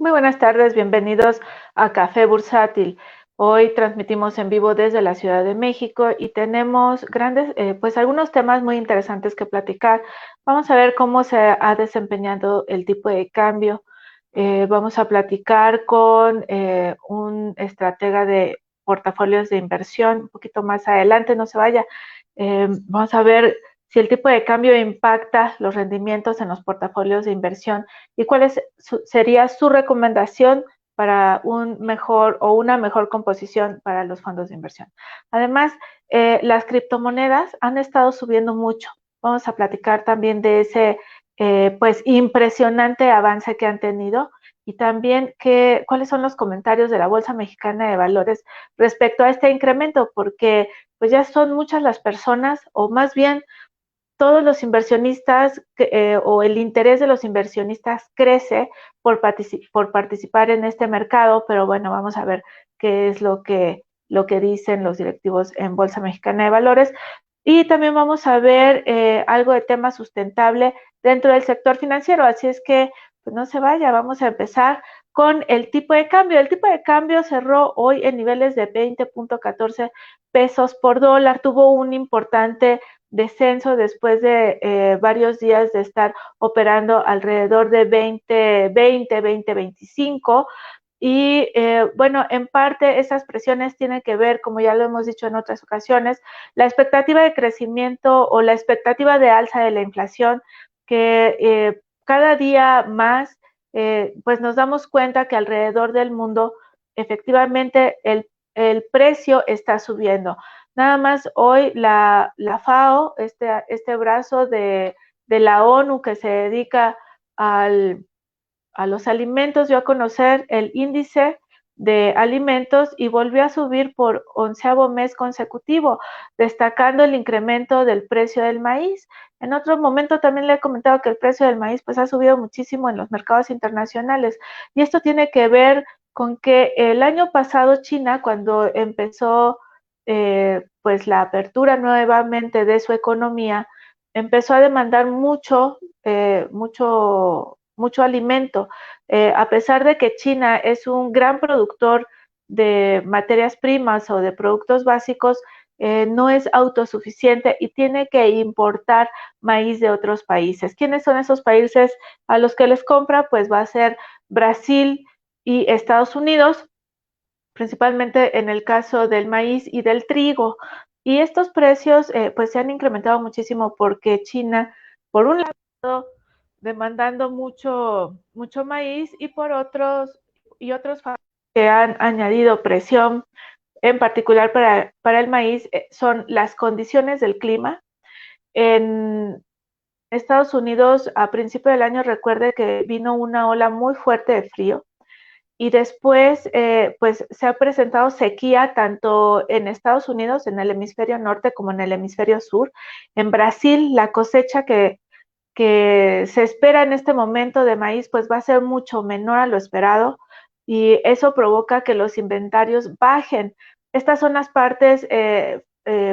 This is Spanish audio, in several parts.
Muy buenas tardes, bienvenidos a Café Bursátil. Hoy transmitimos en vivo desde la Ciudad de México y tenemos pues algunos temas muy interesantes que platicar. Vamos a ver cómo se ha desempeñado el tipo de cambio. Vamos a platicar con un estratega de portafolios de inversión un poquito más adelante, no se vaya. Vamos a ver si el tipo de cambio impacta los rendimientos en los portafolios de inversión y cuál sería su recomendación para un mejor o una mejor composición para los fondos de inversión. Además, las criptomonedas han estado subiendo mucho. Vamos a platicar también de ese pues impresionante avance que han tenido y también cuáles son los comentarios de la Bolsa Mexicana de Valores respecto a este incremento, porque pues ya son muchas las personas, o más bien todos los inversionistas o el interés de los inversionistas crece por participar en este mercado, pero bueno, vamos a ver qué es lo que dicen los directivos en Bolsa Mexicana de Valores. Y también vamos a ver algo de tema sustentable dentro del sector financiero, así es que pues no se vaya, vamos a empezar con el tipo de cambio. El tipo de cambio cerró hoy en niveles de 20.14 pesos por dólar, tuvo un importante descenso después de varios días de estar operando alrededor de 20.25 y bueno, en parte esas presiones tienen que ver, como ya lo hemos dicho en otras ocasiones, la expectativa de crecimiento o la expectativa de alza de la inflación que cada día más pues nos damos cuenta que alrededor del mundo efectivamente el precio está subiendo. Nada más hoy la FAO, este brazo de la ONU que se dedica a los alimentos, dio a conocer el índice de alimentos y volvió a subir por 11º mes consecutivo, destacando el incremento del precio del maíz. En otro momento también le he comentado que el precio del maíz pues ha subido muchísimo en los mercados internacionales y esto tiene que ver con que el año pasado China, cuando empezó pues la apertura nuevamente de su economía, empezó a demandar mucho alimento. A pesar de que China es un gran productor de materias primas o de productos básicos, no es autosuficiente y tiene que importar maíz de otros países. ¿Quiénes son esos países a los que les compra? Pues va a ser Brasil y Estados Unidos, principalmente en el caso del maíz y del trigo. Y estos precios pues se han incrementado muchísimo porque China, por un lado, demandando mucho maíz y por otros factores que han añadido presión, en particular para el maíz, son las condiciones del clima. En Estados Unidos, a principio del año, recuerde que vino una ola muy fuerte de frío y después pues se ha presentado sequía tanto en Estados Unidos, en el hemisferio norte, como en el hemisferio sur. En Brasil, la cosecha que se espera en este momento de maíz pues va a ser mucho menor a lo esperado y eso provoca que los inventarios bajen. Estas son las partes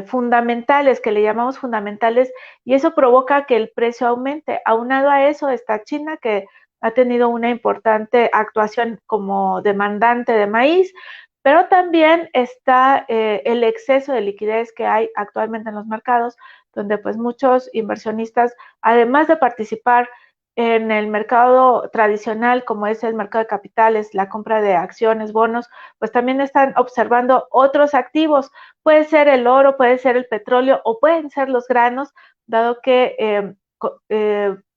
fundamentales, que le llamamos fundamentales, y eso provoca que el precio aumente. Aunado a eso está China, que ha tenido una importante actuación como demandante de maíz, pero también está el exceso de liquidez que hay actualmente en los mercados, donde pues muchos inversionistas, además de participar en el mercado tradicional, como es el mercado de capitales, la compra de acciones, bonos, pues también están observando otros activos. Puede ser el oro, puede ser el petróleo o pueden ser los granos, dado que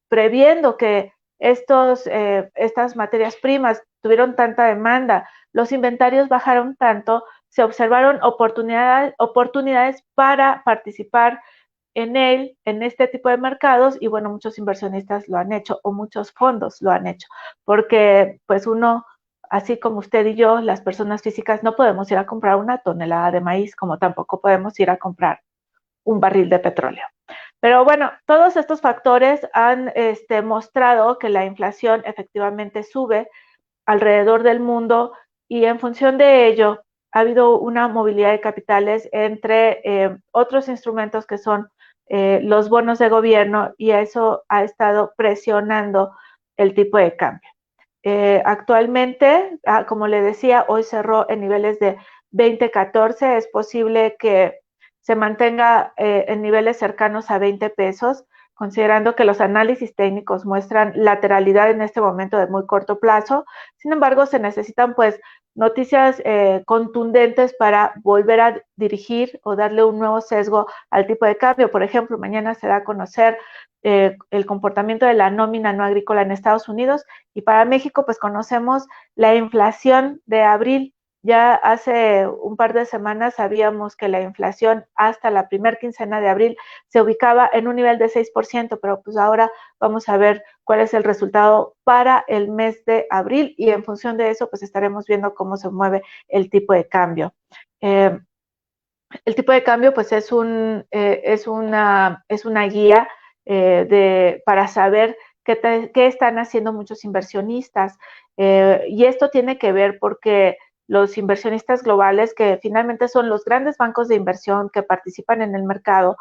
previendo que estas materias primas tuvieron tanta demanda, los inventarios bajaron tanto, se observaron oportunidades para participar en este tipo de mercados y bueno, muchos inversionistas lo han hecho o muchos fondos lo han hecho, porque pues uno, así como usted y yo, las personas físicas, no podemos ir a comprar una tonelada de maíz, como tampoco podemos ir a comprar un barril de petróleo. Pero bueno, todos estos factores han mostrado que la inflación efectivamente sube alrededor del mundo y en función de ello ha habido una movilidad de capitales entre otros instrumentos que son los bonos de gobierno y eso ha estado presionando el tipo de cambio. Actualmente, como le decía, hoy cerró en niveles de 20.14. Es posible que se mantenga en niveles cercanos a 20 pesos, considerando que los análisis técnicos muestran lateralidad en este momento de muy corto plazo. Sin embargo, se necesitan pues noticias contundentes para volver a dirigir o darle un nuevo sesgo al tipo de cambio. Por ejemplo, mañana se da a conocer el comportamiento de la nómina no agrícola en Estados Unidos, y para México pues conocemos la inflación de abril. Ya hace un par de semanas sabíamos que la inflación hasta la primer quincena de abril se ubicaba en un nivel de 6%, pero pues ahora vamos a ver cuál es el resultado para el mes de abril, y en función de eso pues estaremos viendo cómo se mueve el tipo de cambio. El tipo de cambio pues es una guía para saber qué están haciendo muchos inversionistas, y esto tiene que ver porque los inversionistas globales, que finalmente son los grandes bancos de inversión que participan en el mercado,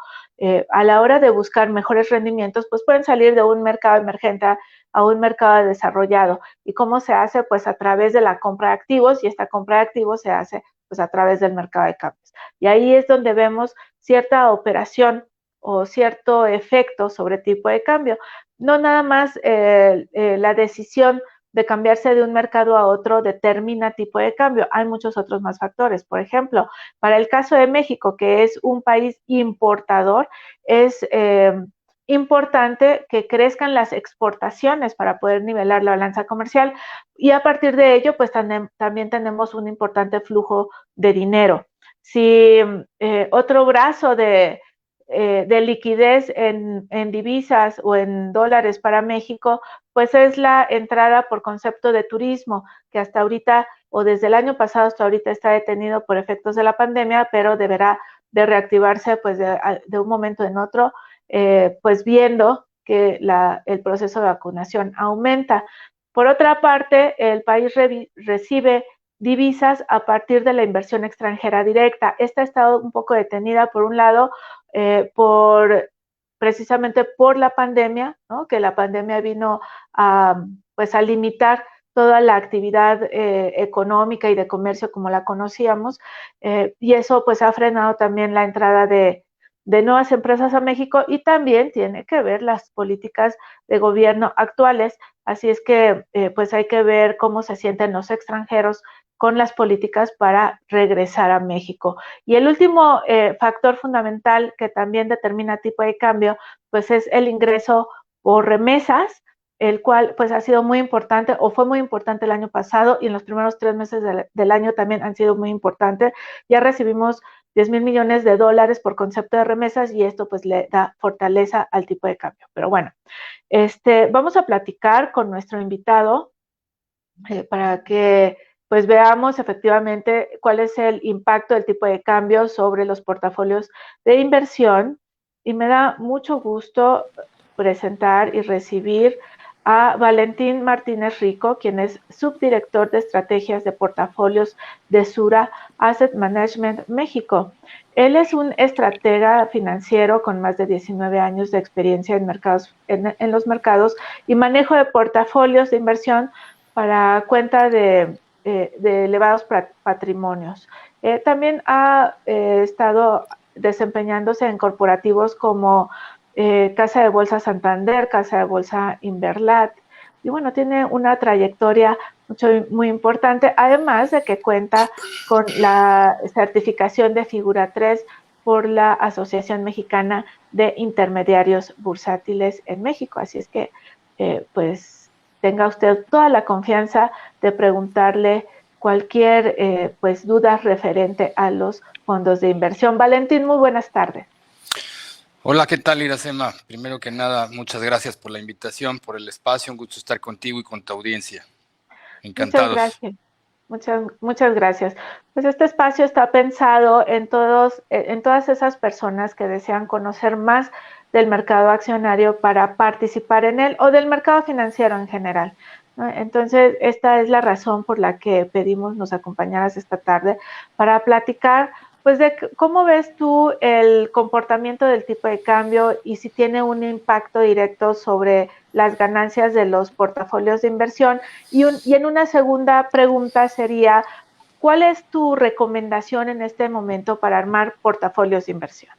a la hora de buscar mejores rendimientos, pues pueden salir de un mercado emergente a un mercado desarrollado. ¿Y cómo se hace? Pues a través de la compra de activos, y esta compra de activos se hace pues a través del mercado de cambios. Y ahí es donde vemos cierta operación o cierto efecto sobre tipo de cambio. No nada más la decisión de cambiarse de un mercado a otro determina tipo de cambio. Hay muchos otros más factores. Por ejemplo, para el caso de México, que es un país importador, es importante que crezcan las exportaciones para poder nivelar la balanza comercial, y a partir de ello, pues también tenemos un importante flujo de dinero. Si otro brazo de liquidez en divisas o en dólares para México, pues es la entrada por concepto de turismo, que hasta ahorita o desde el año pasado hasta ahorita está detenido por efectos de la pandemia, pero deberá de reactivarse pues de un momento en otro, pues viendo que el proceso de vacunación aumenta. Por otra parte, el país recibe divisas a partir de la inversión extranjera directa. Esta ha estado un poco detenida, por un lado, precisamente por la pandemia, ¿no? Que la pandemia vino pues a limitar toda la actividad económica y de comercio como la conocíamos, y eso pues ha frenado también la entrada de nuevas empresas a México, y también tiene que ver las políticas de gobierno actuales. Así es que pues hay que ver cómo se sienten los extranjeros con las políticas para regresar a México. Y el último factor fundamental que también determina tipo de cambio, pues es el ingreso por remesas, el cual pues ha sido muy importante, o fue muy importante el año pasado, y en los primeros 3 meses del año también han sido muy importantes. Ya recibimos 10,000 millones de dólares por concepto de remesas, y esto pues le da fortaleza al tipo de cambio. Pero bueno, vamos a platicar con nuestro invitado para que pues veamos efectivamente cuál es el impacto del tipo de cambio sobre los portafolios de inversión. Y me da mucho gusto presentar y recibir a Valentín Martínez Rico, quien es subdirector de estrategias de portafolios de Sura Asset Management México. Él es un estratega financiero con más de 19 años de experiencia en los mercados y manejo de portafolios de inversión para cuenta de elevados patrimonios. También ha estado desempeñándose en corporativos como Casa de Bolsa Santander, Casa de Bolsa Inverlat, y bueno, tiene una trayectoria muy importante, además de que cuenta con la certificación de figura 3 por la Asociación Mexicana de Intermediarios Bursátiles en México. Así es que, pues, tenga usted toda la confianza de preguntarle cualquier pues duda referente a los fondos de inversión. Valentín, muy buenas tardes. Hola, ¿qué tal, Iracema? Primero que nada, muchas gracias por la invitación, por el espacio. Un gusto estar contigo y con tu audiencia. Encantados. Muchas gracias. Muchas gracias. Pues este espacio está pensado en todas esas personas que desean conocer más del mercado accionario para participar en él, o del mercado financiero en general, ¿no? Entonces, esta es la razón por la que pedimos nos acompañaras esta tarde para platicar pues de cómo ves tú el comportamiento del tipo de cambio y si tiene un impacto directo sobre las ganancias de los portafolios de inversión. Y en una segunda pregunta sería, ¿cuál es tu recomendación en este momento para armar portafolios de inversión?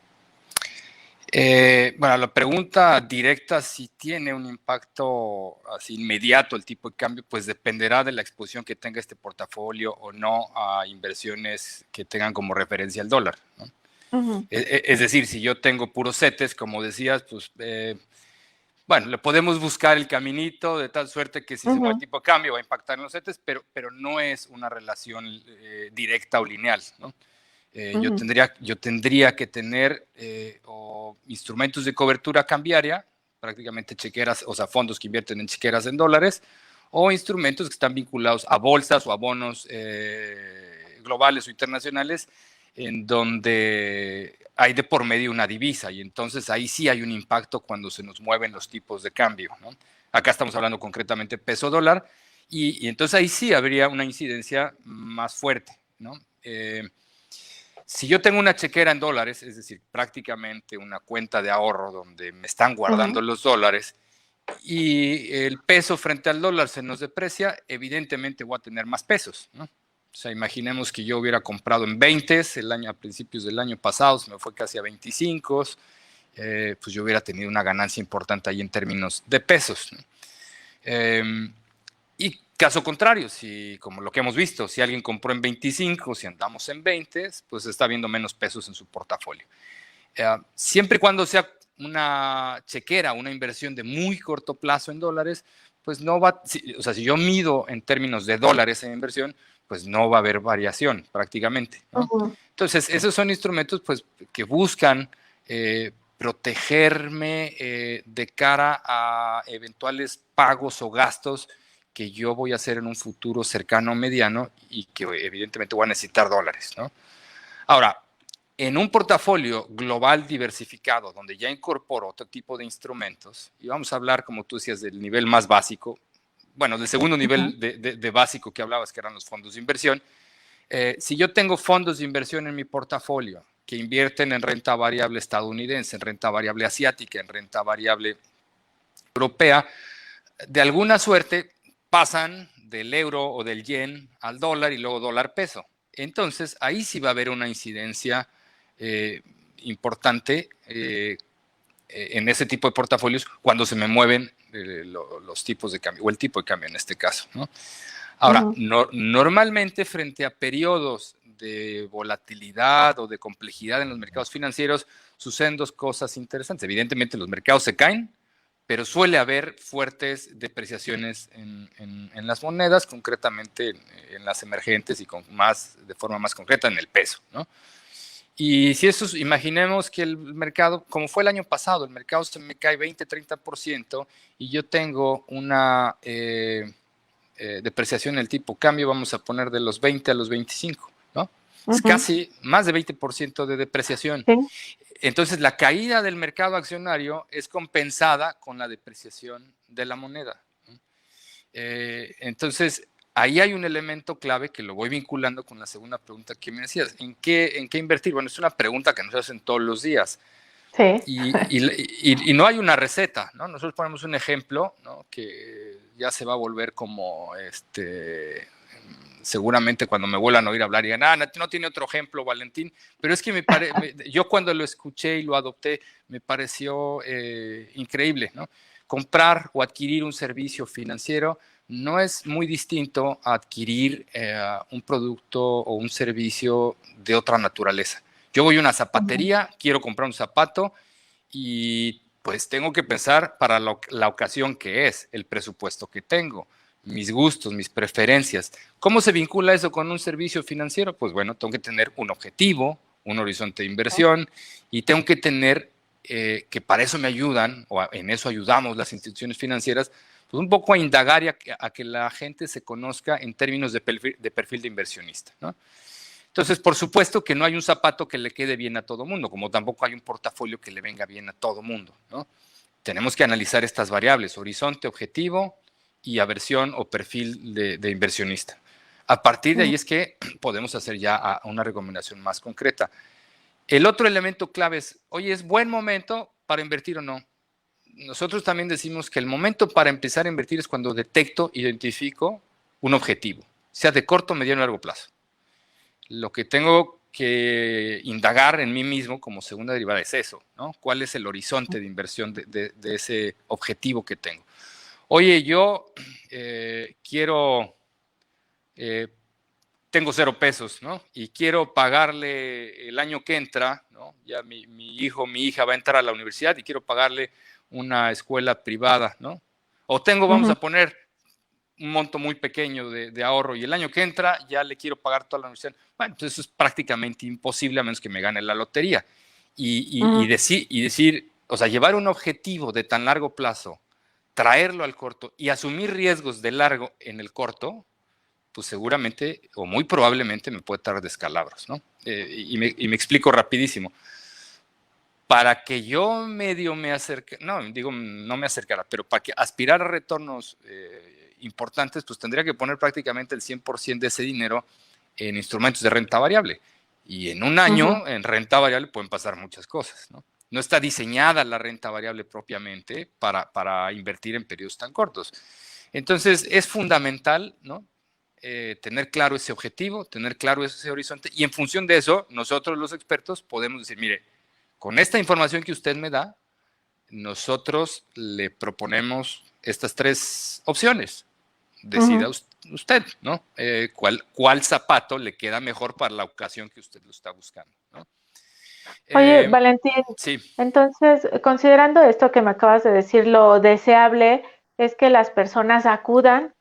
Bueno, la pregunta directa, si tiene un impacto así inmediato el tipo de cambio, pues dependerá de la exposición que tenga este portafolio o no a inversiones que tengan como referencia el dólar, ¿no? Ujú. Es decir, si yo tengo puros CETES, como decías, pues bueno, le podemos buscar el caminito de tal suerte que si se mueve el tipo de cambio va a impactar en los CETES, pero no es una relación directa o lineal, ¿no? Yo tendría que tener instrumentos de cobertura cambiaria, prácticamente chequeras, o sea, fondos que invierten en chequeras en dólares, o instrumentos que están vinculados a bolsas o a bonos globales o internacionales, en donde hay de por medio una divisa, y entonces ahí sí hay un impacto cuando se nos mueven los tipos de cambio, ¿no? Acá estamos hablando concretamente peso dólar, y entonces ahí sí habría una incidencia más fuerte, ¿no? Si yo tengo una chequera en dólares, es decir, prácticamente una cuenta de ahorro donde me están guardando los dólares y el peso frente al dólar se nos deprecia, evidentemente voy a tener más pesos, ¿no? O sea, imaginemos que yo hubiera comprado en 20 a principios del año pasado, se me fue casi a 25, pues yo hubiera tenido una ganancia importante ahí en términos de pesos, ¿no? Y caso contrario, si como lo que hemos visto, si alguien compró en 25, si andamos en 20, pues está viendo menos pesos en su portafolio. Siempre y cuando sea una chequera, una inversión de muy corto plazo en dólares, pues no va, o sea, si yo mido en términos de dólares en inversión, pues no va a haber variación prácticamente, ¿no? Entonces, esos son instrumentos pues, que buscan protegerme de cara a eventuales pagos o gastos que yo voy a hacer en un futuro cercano o mediano y que evidentemente voy a necesitar dólares, ¿no? Ahora, en un portafolio global diversificado, donde ya incorporo otro tipo de instrumentos, y vamos a hablar, como tú decías, del nivel más básico, bueno, del segundo nivel de básico que hablabas, que eran los fondos de inversión. Si yo tengo fondos de inversión en mi portafolio que invierten en renta variable estadounidense, en renta variable asiática, en renta variable europea, de alguna suerte pasan del euro o del yen al dólar y luego dólar peso. Entonces, ahí sí va a haber una incidencia importante en ese tipo de portafolios cuando se me mueven los tipos de cambio, o el tipo de cambio en este caso, ¿no? Ahora, normalmente frente a periodos de volatilidad o de complejidad en los mercados financieros, suceden dos cosas interesantes. Evidentemente, los mercados se caen, pero suele haber fuertes depreciaciones en las monedas, concretamente en las emergentes y de forma más concreta en el peso, ¿no? Y si eso, imaginemos que el mercado, como fue el año pasado, el mercado se me cae 20-30% y yo tengo una depreciación en el tipo cambio, vamos a poner de los 20 a los 25, ¿no? Es casi más de 20% de depreciación. Sí. Entonces, la caída del mercado accionario es compensada con la depreciación de la moneda. Entonces, ahí hay un elemento clave que lo voy vinculando con la segunda pregunta que me decías. ¿En qué invertir? Bueno, es una pregunta que nos hacen todos los días. Sí. Y no hay una receta, ¿no? Nosotros ponemos un ejemplo, ¿no? Que ya se va a volver como seguramente cuando me vuelvan a oír hablar y digan, no tiene otro ejemplo, Valentín, pero es que yo cuando lo escuché y lo adopté, me pareció increíble, ¿no? Comprar o adquirir un servicio financiero no es muy distinto a adquirir un producto o un servicio de otra naturaleza. Yo voy a una zapatería, quiero comprar un zapato y pues tengo que pensar para la ocasión que es, el presupuesto que tengo, mis gustos, mis preferencias. ¿Cómo se vincula eso con un servicio financiero? Pues bueno, tengo que tener un objetivo, un horizonte de inversión y tengo que tener, que para eso me ayudan, o en eso ayudamos las instituciones financieras, pues un poco a indagar y a que la gente se conozca en términos de perfil de inversionista, ¿no? Entonces, por supuesto que no hay un zapato que le quede bien a todo mundo, como tampoco hay un portafolio que le venga bien a todo mundo, ¿no? Tenemos que analizar estas variables, horizonte, objetivo y aversión o perfil de inversionista. A partir de ahí es que podemos hacer ya una recomendación más concreta. El otro elemento clave es, oye, ¿es buen momento para invertir o no? Nosotros también decimos que el momento para empezar a invertir es cuando detecto, identifico un objetivo, sea de corto, mediano o largo plazo. Lo que tengo que indagar en mí mismo como segunda derivada es eso, ¿no? ¿Cuál es el horizonte de inversión de ese objetivo que tengo? Oye, yo tengo 0 pesos, ¿no? Y quiero pagarle el año que entra, ¿no? Ya mi hijo, mi hija va a entrar a la universidad y quiero pagarle una escuela privada, ¿no? O vamos a poner un monto muy pequeño de ahorro y el año que entra ya le quiero pagar toda la universidad. Bueno, entonces eso es prácticamente imposible a menos que me gane la lotería. Y decir, o sea, llevar un objetivo de tan largo plazo, traerlo al corto y asumir riesgos de largo en el corto, pues seguramente o muy probablemente me puede traer descalabros, ¿no? Y me explico rapidísimo. Para que yo medio me acerque, no, digo, no me acercara, pero para que aspirar a retornos importantes, pues tendría que poner prácticamente el 100% de ese dinero en instrumentos de renta variable. Y en un año, en renta variable, pueden pasar muchas cosas, ¿no? No está diseñada la renta variable propiamente para invertir en periodos tan cortos. Entonces, es fundamental, ¿no? Tener claro ese objetivo, tener claro ese horizonte, y en función de eso, nosotros los expertos podemos decir, mire, con esta información que usted me da, nosotros le proponemos estas 3 opciones. Decida usted, ¿no? ¿Cuál zapato le queda mejor para la ocasión que usted lo está buscando, ¿no? Oye, Valentín, Sí. entonces, considerando esto que me acabas de decir, lo deseable es que las personas acudan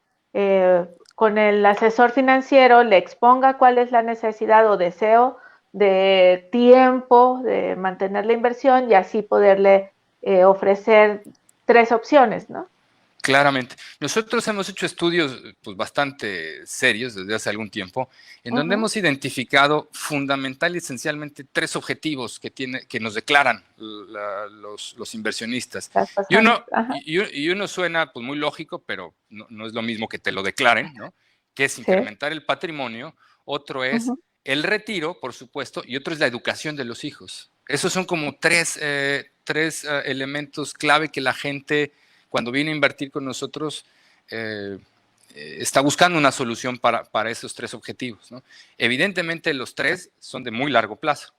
con el asesor financiero, le exponga cuál es la necesidad o deseo de tiempo de mantener la inversión y así poderle ofrecer 3 opciones, ¿no? Claramente. Nosotros hemos hecho estudios pues, bastante serios desde hace algún tiempo, en donde hemos identificado fundamental y esencialmente 3 objetivos que nos declaran los inversionistas. Las personas. Y uno suena pues, muy lógico, pero no es lo mismo que te lo declaren, ¿no? Que es incrementar el patrimonio. Otro es el retiro, por supuesto, y otro es la educación de los hijos. Esos son como tres elementos clave que la gente, cuando viene a invertir con nosotros, está buscando una solución para esos 3 objetivos, ¿no? Evidentemente los 3 son de muy largo plazo,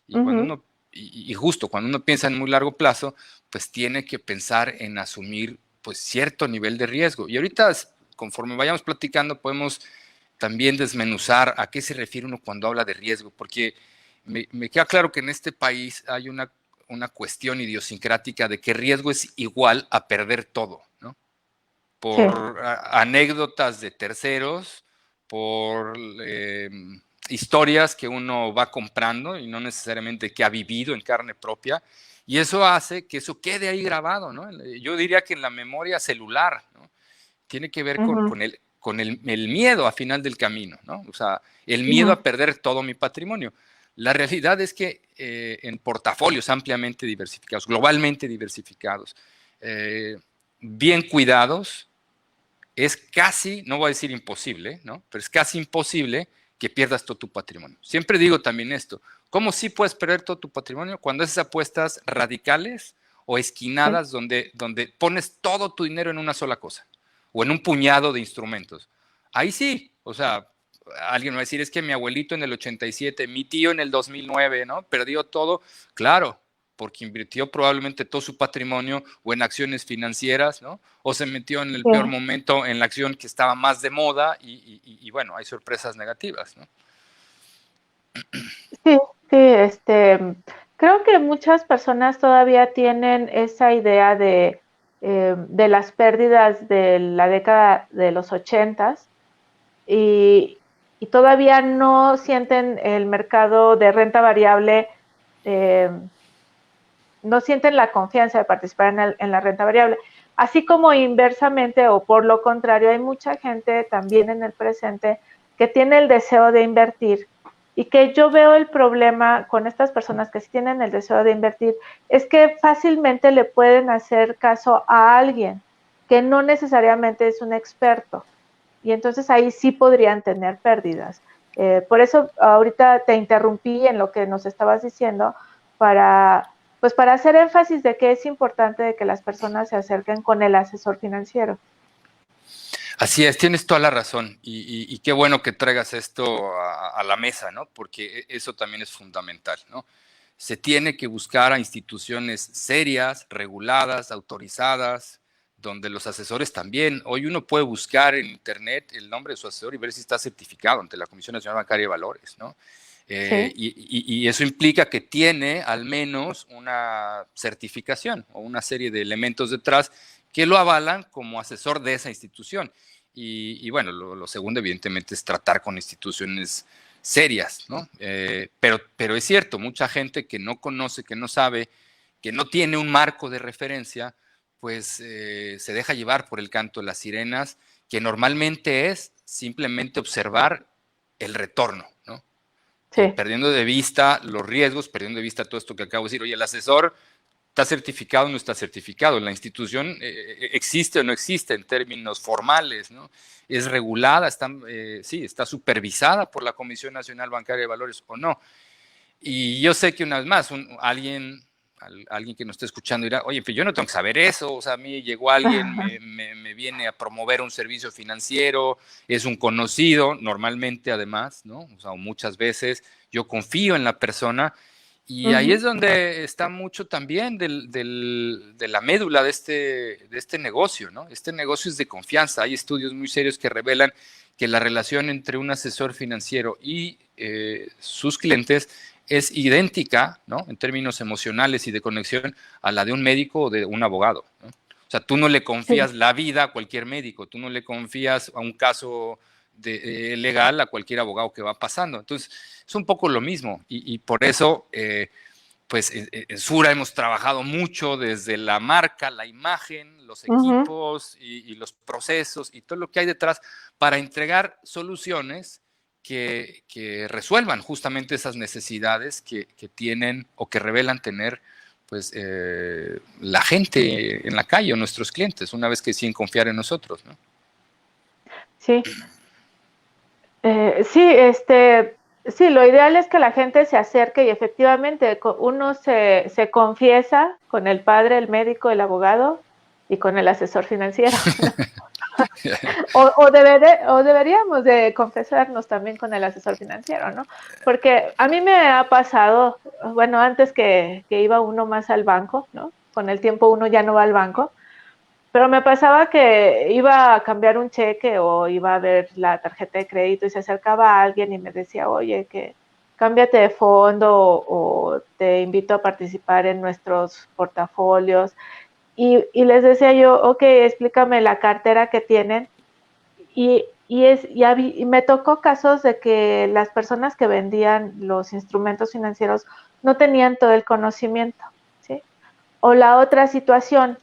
¿no? Y justo cuando uno piensa en muy largo plazo, pues tiene que pensar en asumir pues cierto nivel de riesgo. Y ahorita, conforme vayamos platicando, podemos también desmenuzar a qué se refiere uno cuando habla de riesgo, porque me queda claro que en este país hay una cuestión idiosincrática de que riesgo es igual a perder todo, ¿no? Por anécdotas de terceros, por historias que uno va comprando y no necesariamente que ha vivido en carne propia, y eso hace que eso quede ahí grabado, ¿no? Yo diría que en la memoria celular, ¿no? Tiene que ver con el miedo a final del camino, ¿no? O sea, el miedo a perder todo mi patrimonio. La realidad es que en portafolios ampliamente diversificados, globalmente diversificados, bien cuidados, es casi, no voy a decir imposible, ¿no? Pero es casi imposible que pierdas todo tu patrimonio. Siempre digo también esto, ¿cómo sí puedes perder todo tu patrimonio? Cuando haces apuestas radicales o esquinadas donde pones todo tu dinero en una sola cosa o en un puñado de instrumentos. Ahí sí, o sea, alguien me va a decir, es que mi abuelito en el 87, mi tío en el 2009, ¿no? Perdió todo. Claro, porque invirtió probablemente todo su patrimonio o en acciones financieras, ¿no? O se metió en el peor momento en la acción que estaba más de moda y bueno, hay sorpresas negativas, ¿no? Sí, creo que muchas personas todavía tienen esa idea de las pérdidas de la década de los 80s y todavía no sienten el mercado de renta variable, no sienten la confianza de participar en la renta variable. Así como inversamente o por lo contrario, hay mucha gente también en el presente que tiene el deseo de invertir y que yo veo el problema con estas personas que sí tienen el deseo de invertir, es que fácilmente le pueden hacer caso a alguien que no necesariamente es un experto. y entonces ahí sí podrían tener pérdidas. Por eso ahorita te interrumpí en lo que nos estabas diciendo pues para hacer énfasis de que es importante de que las personas se acerquen con el asesor financiero. Así es, tienes toda la razón y qué bueno que traigas esto a la mesa, ¿no? Porque eso también es fundamental, ¿no? Se tiene que buscar a instituciones serias, reguladas, autorizadas, donde los asesores también. Hoy uno puede buscar en internet el nombre de su asesor y ver si está certificado ante la Comisión Nacional Bancaria de Valores, ¿no? Sí. Y eso implica que tiene al menos una certificación o una serie de elementos detrás que lo avalan como asesor de esa institución. Y bueno, lo segundo evidentemente es tratar con instituciones serias, ¿no? Pero es cierto, mucha gente que no conoce, que no sabe, que no tiene un marco de referencia, pues se deja llevar por el canto de las sirenas, que normalmente es simplemente observar el retorno, ¿no? Sí. Perdiendo de vista los riesgos, perdiendo de vista todo esto que acabo de decir. Oye, el asesor está certificado o no está certificado, la institución existe o no existe en términos formales, ¿no? Es regulada, sí, está supervisada por la Comisión Nacional Bancaria de Valores o no. Y yo sé que una vez más, alguien que nos esté escuchando dirá, oye, pues yo no tengo que saber eso, o sea, a mí llegó alguien, me viene a promover un servicio financiero, es un conocido, normalmente además, ¿no? O sea, muchas veces yo confío en la persona y ahí es donde está mucho también de la médula de este negocio, ¿no? Este negocio es de confianza, hay estudios muy serios que revelan que la relación entre un asesor financiero y sus clientes es idéntica, ¿no? En términos emocionales y de conexión a la de un médico o de un abogado, ¿no? O sea, tú no le confías Sí. la vida a cualquier médico, tú no le confías a un caso legal a cualquier abogado que va pasando. Entonces, es un poco lo mismo y por eso, pues en Sura hemos trabajado mucho desde la marca, la imagen, los equipos y los procesos y todo lo que hay detrás para entregar soluciones que resuelvan justamente esas necesidades que tienen o que revelan tener pues la gente en la calle o nuestros clientes una vez que deciden confiar en nosotros, ¿no? Sí. Sí, sí, lo ideal es que la gente se acerque y efectivamente uno se confiesa con el padre, el médico, el abogado y con el asesor financiero, ¿no? O deberíamos de confesarnos también con el asesor financiero, ¿no? Porque a mí me ha pasado, bueno, antes que iba uno más al banco, ¿no? Con el tiempo uno ya no va al banco, pero me pasaba que iba a cambiar un cheque o iba a ver la tarjeta de crédito y se acercaba a alguien y me decía, oye, que cámbiate de fondo o te invito a participar en nuestros portafolios. Y les decía yo, ok, explícame la cartera que tienen. Y me tocó casos de que las personas que vendían los instrumentos financieros no tenían todo el conocimiento, ¿sí? O la otra situación,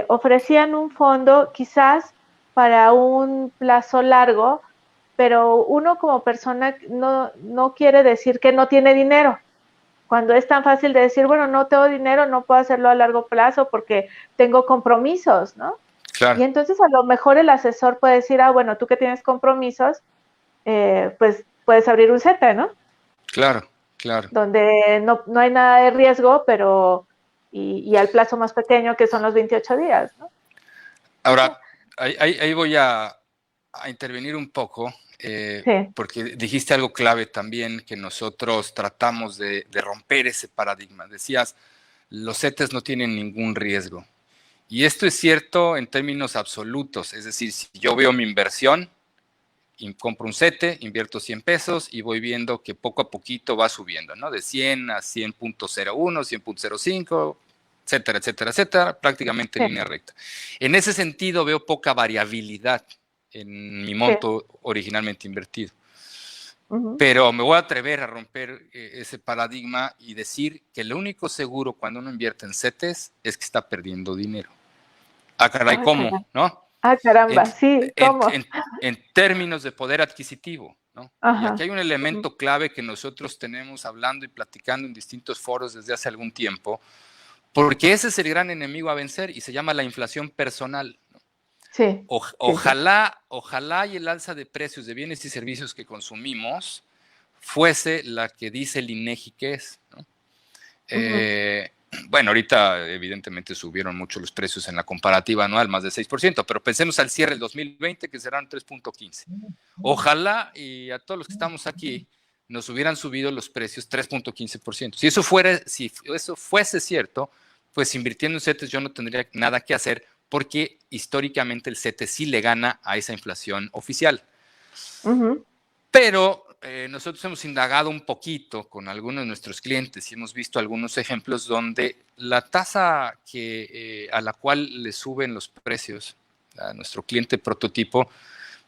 ofrecían un fondo quizás para un plazo largo, pero uno como persona no quiere decir que no tiene dinero. Cuando es tan fácil de decir, bueno, no tengo dinero, no puedo hacerlo a largo plazo porque tengo compromisos, ¿no? Claro. Y entonces a lo mejor el asesor puede decir, ah, bueno, tú que tienes compromisos, pues puedes abrir un CETE, ¿no? Claro, claro. Donde no hay nada de riesgo, pero y al plazo más pequeño que son los 28 días, ¿no? Ahora, ahí voy a intervenir un poco, Sí. porque dijiste algo clave también, que nosotros tratamos de romper ese paradigma. Decías, los CETES no tienen ningún riesgo. Y esto es cierto en términos absolutos, es decir, si yo veo mi inversión, compro un CETE, invierto 100 pesos y voy viendo que poco a poquito va subiendo, ¿no? De 100 a 100.01, 100.05, etcétera, etcétera, etcétera, prácticamente en Sí. línea recta. En ese sentido veo poca variabilidad en mi Sí. monto originalmente invertido. Uh-huh. Pero me voy a atrever a romper ese paradigma y decir que lo único seguro cuando uno invierte en CETES es que está perdiendo dinero. Ah, caray, Ay, ¿cómo? caramba. ¿No? Ah, En, caramba, sí, en, ¿cómo? en, en términos de poder adquisitivo, ¿no? Y aquí Ajá. hay un Uh-huh. elemento clave que nosotros tenemos hablando y platicando en distintos foros desde hace algún tiempo, porque ese es el gran enemigo a vencer y se llama la inflación personal, ¿no? Sí. Sí, sí, sí. Ojalá y el alza de precios de bienes y servicios que consumimos fuese la que dice el INEGI que es, ¿no? Ujú, Bueno, ahorita evidentemente subieron mucho los precios en la comparativa anual, más de 6%, pero pensemos al cierre del 2020 que serán 3.15. Ojalá y a todos los que estamos aquí nos hubieran subido los precios 3.15%. Si eso fuese cierto, pues invirtiendo en CETES yo no tendría nada que hacer porque históricamente el CETES sí le gana a esa inflación oficial. ujú, Pero nosotros hemos indagado un poquito con algunos de nuestros clientes y hemos visto algunos ejemplos donde la tasa a la cual le suben los precios a nuestro cliente prototipo,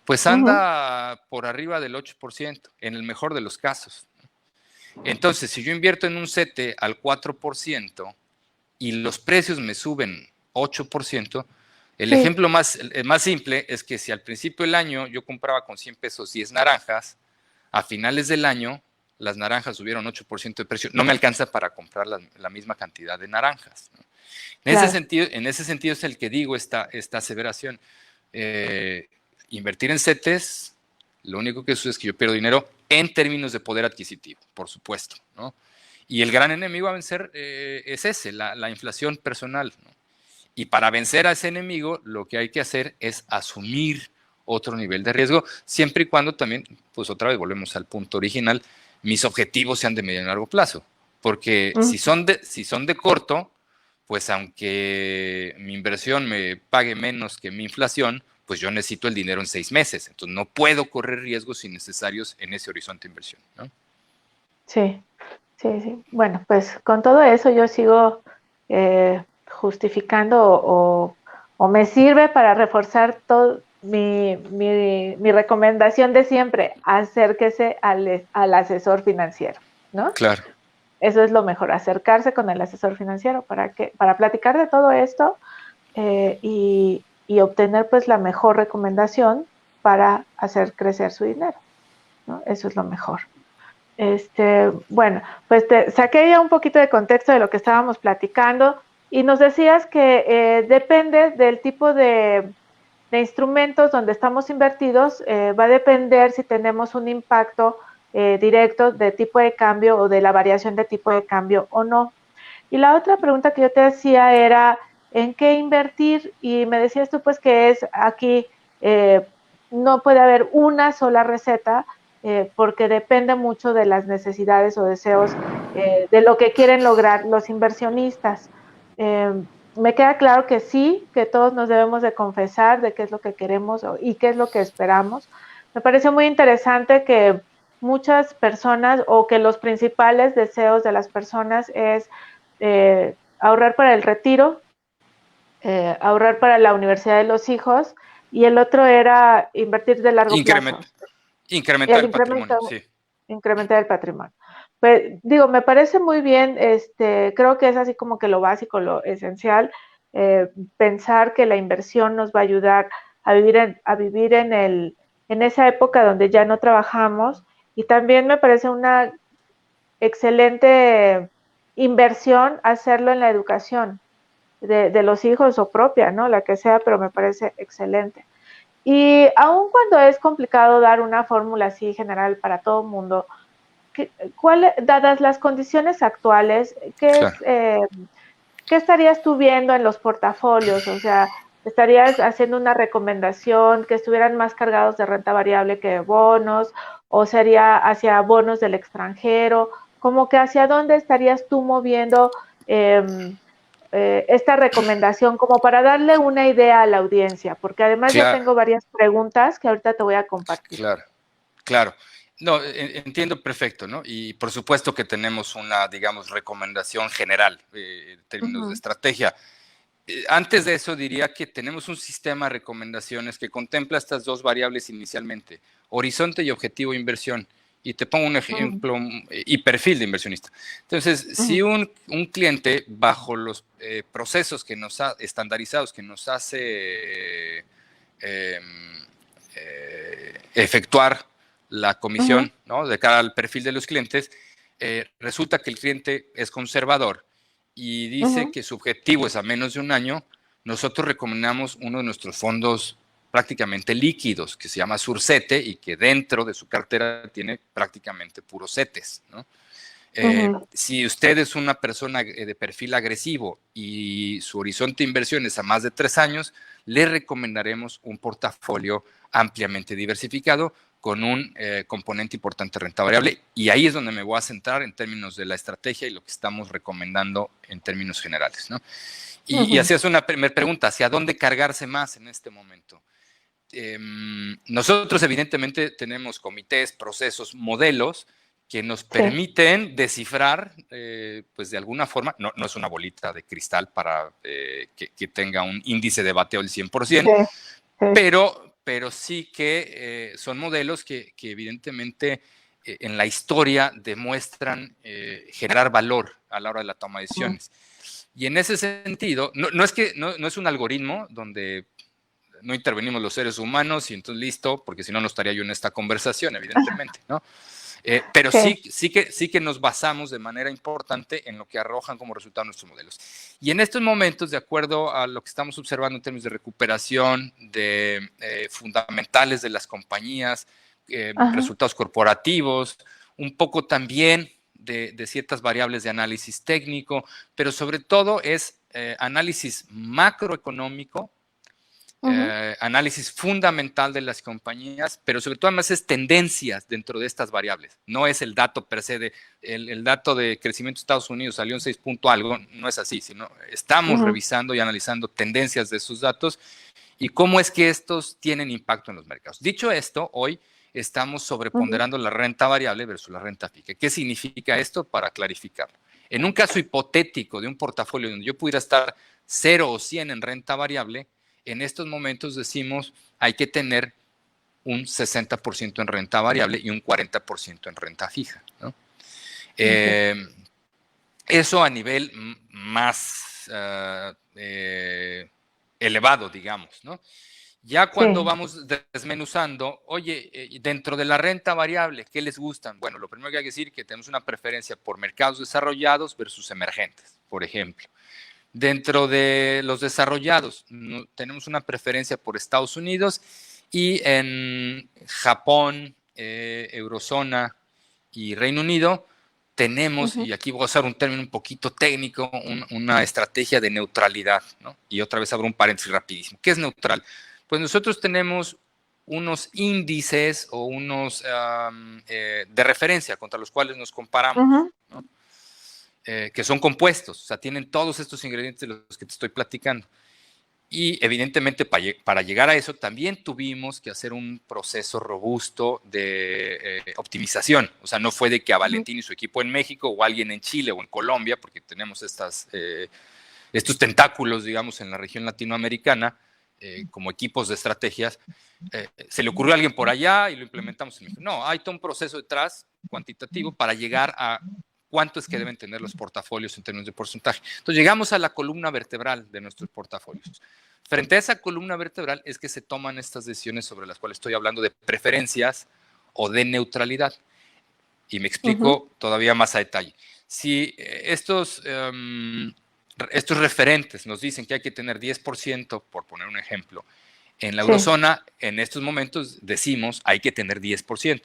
pues ujú. anda por arriba del 8%, en el mejor de los casos. Entonces, si yo invierto en un CETE al 4% y los precios me suben 8%, el Sí, ejemplo más simple es que si al principio del año yo compraba con 100 pesos 10 naranjas, a finales del año las naranjas subieron 8% de precio. No me alcanza para comprar la misma cantidad de naranjas, ¿no? claro. En ese sentido es el que digo esta aseveración. Eh, Invertir en CETES, lo único que sucede es que yo pierdo dinero en términos de poder adquisitivo, por supuesto, ¿no? Y el gran enemigo a vencer es ese, la inflación personal, ¿no? Y para vencer a ese enemigo, lo que hay que hacer es asumir otro nivel de riesgo, siempre y cuando también, pues otra vez volvemos al punto original, mis objetivos sean de medio y largo plazo. Porque Ujú, si son de corto, pues aunque mi inversión me pague menos que mi inflación, pues yo necesito el dinero en 6 meses. Entonces no puedo correr riesgos innecesarios en ese horizonte de inversión, ¿no? sí, sí, sí. Bueno, pues con todo eso yo sigo justificando o me sirve para reforzar todo mi recomendación de siempre, acérquese al asesor financiero, ¿no? Claro. Eso es lo mejor, acercarse con el asesor financiero para platicar de todo esto y obtener pues la mejor recomendación para hacer crecer su dinero, ¿no? Eso es lo mejor. Bueno, pues te saqué ya un poquito de contexto de lo que estábamos platicando y nos decías que depende del tipo de instrumentos donde estamos invertidos, va a depender si tenemos un impacto directo de tipo de cambio o de la variación de tipo de cambio o no. Y la otra pregunta que yo te hacía era, ¿en qué invertir? Y me decías tú pues que es aquí, no puede haber una sola receta, porque depende mucho de las necesidades o deseos de lo que quieren lograr los inversionistas. Eh, Me queda claro que sí, que todos nos debemos de confesar de qué es lo que queremos y qué es lo que esperamos. Me parece muy interesante que muchas personas o que los principales deseos de las personas es ahorrar para el retiro, ahorrar para la universidad de los hijos y el otro era invertir de largo plazo, Increment, el incrementar el patrimonio, incremento, sí. incrementar el patrimonio. Pues digo, me parece muy bien, creo que es así como que lo básico, lo esencial, pensar que la inversión nos va a ayudar a vivir en esa época donde ya no trabajamos y también me parece una excelente inversión hacerlo en la educación de los hijos o propia, ¿no? La que sea, pero me parece excelente. Y aun cuando es complicado dar una fórmula así general para todo el mundo, dadas las condiciones actuales, Claro. ¿qué estarías tú viendo en los portafolios? O sea, ¿estarías haciendo una recomendación que estuvieran más cargados de renta variable que de bonos? ¿O sería hacia bonos del extranjero? Como que hacia dónde estarías tú moviendo esta recomendación como para darle una idea a la audiencia, porque además ya Claro, tengo varias preguntas que ahorita te voy a compartir. claro, claro. No, entiendo perfecto, ¿no? Y por supuesto que tenemos una, digamos, recomendación general en Uh términos de -huh, estrategia. Antes de eso diría que tenemos un sistema de recomendaciones que contempla estas dos variables inicialmente, horizonte y objetivo de inversión. Y te pongo un ejemplo y perfil de inversionista. Entonces, uh si un cliente bajo los procesos que nos ha estandarizados que nos hace eh, efectuar la -huh, comisión, ¿no? De cara al perfil de los clientes, resulta que el cliente es conservador y uh dice -huh, que su objetivo es a menos de un año, nosotros recomendamos uno de nuestros fondos prácticamente líquidos, que se llama Sursete y que dentro de su cartera tiene prácticamente puros CETES, ¿no? Si usted es una persona de perfil agresivo y su horizonte de inversión es a más de 3 años, le recomendaremos un portafolio ampliamente diversificado con un componente importante de renta variable, y ahí es donde me voy a centrar en términos de la estrategia y lo que estamos recomendando en términos generales, ¿no? Y hacías una primera pregunta, ¿hacia dónde cargarse más en este momento? Nosotros evidentemente tenemos comités, procesos, modelos que nos permiten descifrar, pues de alguna forma, no es una bolita de cristal para que tenga un índice de bateo del 100%, pero sí que son modelos que evidentemente en la historia demuestran generar valor a la hora de la toma de decisiones. Y en ese sentido, no es un algoritmo donde no intervenimos los seres humanos y entonces listo, porque si no, no estaría yo en esta conversación, evidentemente, ¿no? Pero sí que nos basamos de manera importante en lo que arrojan como resultado nuestros modelos. Y en estos momentos, de acuerdo a lo que estamos observando en términos de recuperación, de fundamentales de las compañías, resultados corporativos, un poco también de ciertas variables de análisis técnico, pero sobre todo es análisis macroeconómico, análisis fundamental de las compañías, pero sobre todo además es tendencias dentro de estas variables. No es el dato per se el dato de crecimiento de Estados Unidos salió en 6 punto algo, no es así, sino estamos revisando y analizando tendencias de esos datos y cómo es que estos tienen impacto en los mercados. Dicho esto, hoy estamos sobreponderando la renta variable versus la renta fija. ¿Qué significa esto? Para clarificarlo. En un caso hipotético de un portafolio donde yo pudiera estar 0 o 100 en renta variable, en estos momentos decimos hay que tener un 60% en renta variable y un 40% en renta fija, ¿no? Eso a nivel más elevado, digamos, ¿no? Ya cuando vamos desmenuzando, oye, dentro de la renta variable, ¿qué les gustan? Bueno, lo primero que hay que decir es que tenemos una preferencia por mercados desarrollados versus emergentes, por ejemplo. Dentro de los desarrollados, tenemos una preferencia por Estados Unidos y en Japón, Eurozona y Reino Unido tenemos, y aquí voy a usar un término un poquito técnico, una estrategia de neutralidad, ¿no? Y otra vez abro un paréntesis rapidísimo. ¿Qué es neutral? Pues nosotros tenemos unos índices o unos de referencia contra los cuales nos comparamos, ¿no? Que son compuestos, o sea, tienen todos estos ingredientes de los que te estoy platicando. Y evidentemente para llegar a eso también tuvimos que hacer un proceso robusto de optimización. O sea, no fue de que a Valentín y su equipo en México o alguien en Chile o en Colombia, porque tenemos estos tentáculos, digamos, en la región latinoamericana, como equipos de estrategias, se le ocurrió a alguien por allá y lo implementamos en México. No, hay todo un proceso detrás cuantitativo para llegar a cuánto es que deben tener los portafolios en términos de porcentaje. Entonces llegamos a la columna vertebral de nuestros portafolios. Frente a esa columna vertebral es que se toman estas decisiones sobre las cuales estoy hablando de preferencias o de neutralidad. Y me explico todavía más a detalle. Si estos referentes nos dicen que hay que tener 10%, por poner un ejemplo, en la eurozona, en estos momentos decimos hay que tener 10%.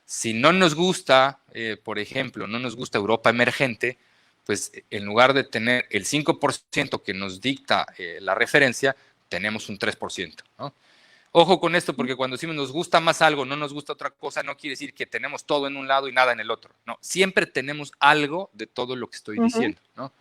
Si no nos gusta, por ejemplo, no nos gusta Europa emergente, pues en lugar de tener el 5% que nos dicta la referencia, tenemos un 3%, ¿no? Ojo con esto, porque cuando decimos nos gusta más algo, no nos gusta otra cosa, no quiere decir que tenemos todo en un lado y nada en el otro. No, siempre tenemos algo de todo lo que estoy diciendo, ¿no?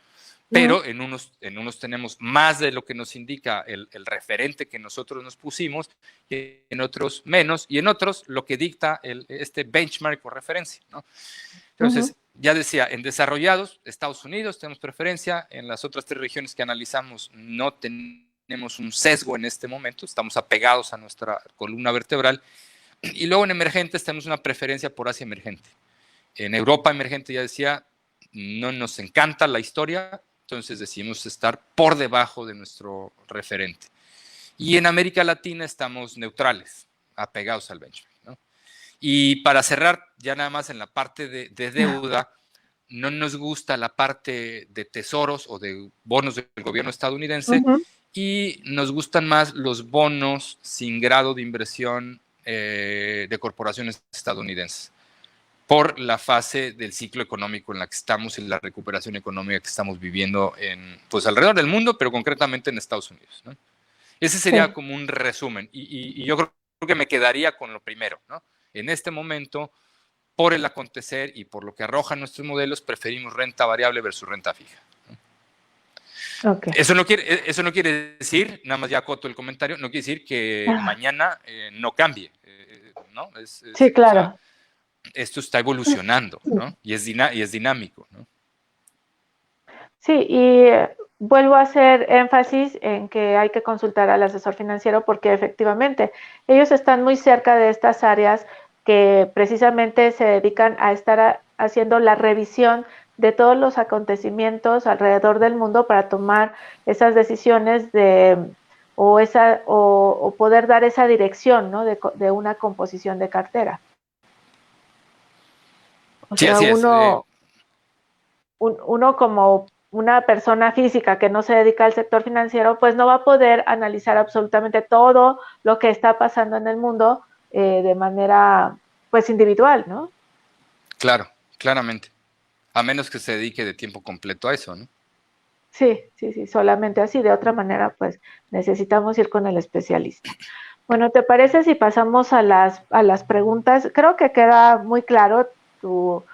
Pero en unos tenemos más de lo que nos indica el referente que nosotros nos pusimos, y en otros menos, y en otros lo que dicta este benchmark o referencia, ¿no? Entonces, ya decía, en desarrollados, Estados Unidos tenemos preferencia, en las otras 3 regiones que analizamos no tenemos un sesgo en este momento, estamos apegados a nuestra columna vertebral, y luego en emergentes tenemos una preferencia por Asia emergente. En Europa emergente, ya decía, no nos encanta la historia, entonces decidimos estar por debajo de nuestro referente. Y en América Latina estamos neutrales, apegados al benchmark, ¿no? Y para cerrar, ya nada más en la parte de deuda, no nos gusta la parte de tesoros o de bonos del gobierno estadounidense Ujú. y nos gustan más los bonos sin grado de inversión de corporaciones estadounidenses por la fase del ciclo económico en la que estamos y la recuperación económica que estamos viviendo pues alrededor del mundo, pero concretamente en Estados Unidos, ¿no? Ese sería Sí. como un resumen y yo creo que me quedaría con lo primero, ¿no? En este momento, por el acontecer y por lo que arrojan nuestros modelos, preferimos renta variable versus renta fija. Ok. Eso no quiere decir, nada más ya acoto el comentario, no quiere decir que Ah, mañana no cambie, ¿no? sí, O sea, claro. esto está evolucionando, ¿no? Y es dinámico, ¿no? Sí, y vuelvo a hacer énfasis en que hay que consultar al asesor financiero porque efectivamente ellos están muy cerca de estas áreas que precisamente se dedican a estar haciendo la revisión de todos los acontecimientos alrededor del mundo para tomar esas decisiones o poder dar esa dirección, ¿no? de una composición de cartera. O Sí, sea, así es. uno como una persona física que no se dedica al sector financiero, pues no va a poder analizar absolutamente todo lo que está pasando en el mundo de manera, pues, individual, ¿no? Claro, claramente. A menos que se dedique de tiempo completo a eso, ¿no? Sí, sí, sí, solamente así. De otra manera, pues necesitamos ir con el especialista. Bueno, ¿te parece si pasamos a las preguntas? Creo que queda muy claro tu,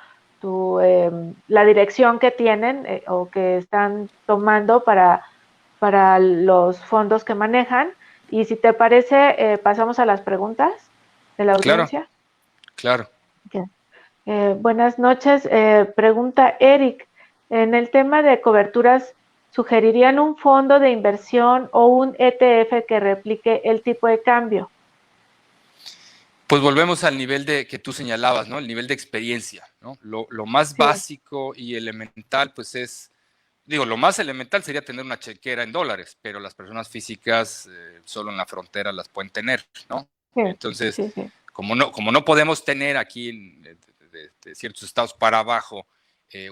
la dirección que tienen o que están tomando para los fondos que manejan. Y si te parece, pasamos a las preguntas de la Claro, audiencia. claro. Okay. Buenas noches. Pregunta Eric. En el tema de coberturas, ¿sugerirían un fondo de inversión o un ETF que replique el tipo de cambio? Pues volvemos al nivel de que tú señalabas, ¿no? El nivel de experiencia, ¿no? Lo más Sí. básico y elemental, pues digo, lo más elemental sería tener una chequera en dólares, pero las personas físicas solo en la frontera las pueden tener, ¿no? Sí, Entonces, sí, sí. como no podemos tener aquí de ciertos estados para abajo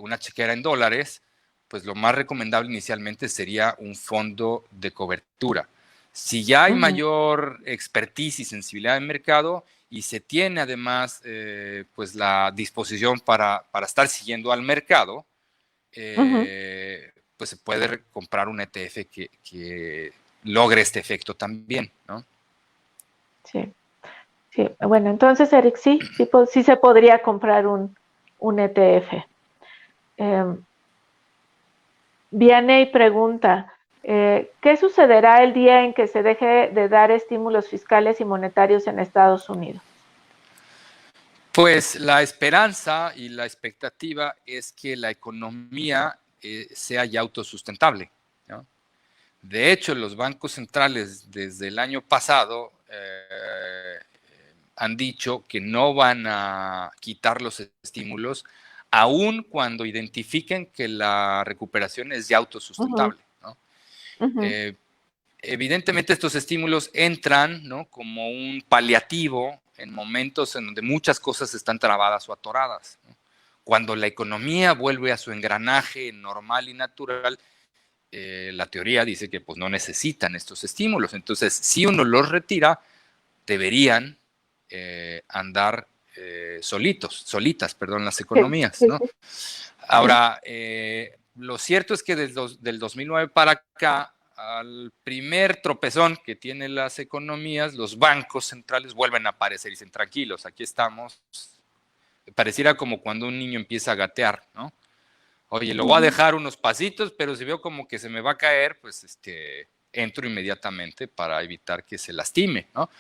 una chequera en dólares, pues lo más recomendable inicialmente sería un fondo de cobertura. Si ya hay Ujú, mayor expertise y sensibilidad en mercado y se tiene además pues la disposición para estar siguiendo al mercado, ujú. pues se puede comprar un ETF que logre este efecto también, ¿no? Sí, sí. Bueno, entonces, Eric, sí, sí, sí se podría comprar un ETF. Viene y pregunta, ¿qué sucederá el día en que se deje de dar estímulos fiscales y monetarios en Estados Unidos? Pues la esperanza y la expectativa es que la economía sea ya autosustentable, ¿no? De hecho, los bancos centrales desde el año pasado han dicho que no van a quitar los estímulos, aun cuando identifiquen que la recuperación es ya Ujú, autosustentable, ¿no? ujú, Eh, Evidentemente estos estímulos entran, ¿no?, como un paliativo en momentos en donde muchas cosas están trabadas o atoradas, ¿no? Cuando la economía vuelve a su engranaje normal y natural, la teoría dice que pues no necesitan estos estímulos. Entonces, si uno los retira, deberían andar solitas, perdón, las sí, economías, sí, ¿no? sí, sí. Ahora, lo cierto es que del 2009 para acá, al primer tropezón que tienen las economías, los bancos centrales vuelven a aparecer y dicen, tranquilos, aquí estamos. Pareciera como cuando un niño empieza a gatear, ¿no? Oye, lo voy a Ujú, dejar unos pasitos, pero si veo como que se me va a caer, pues entro inmediatamente para evitar que se lastime, ¿no?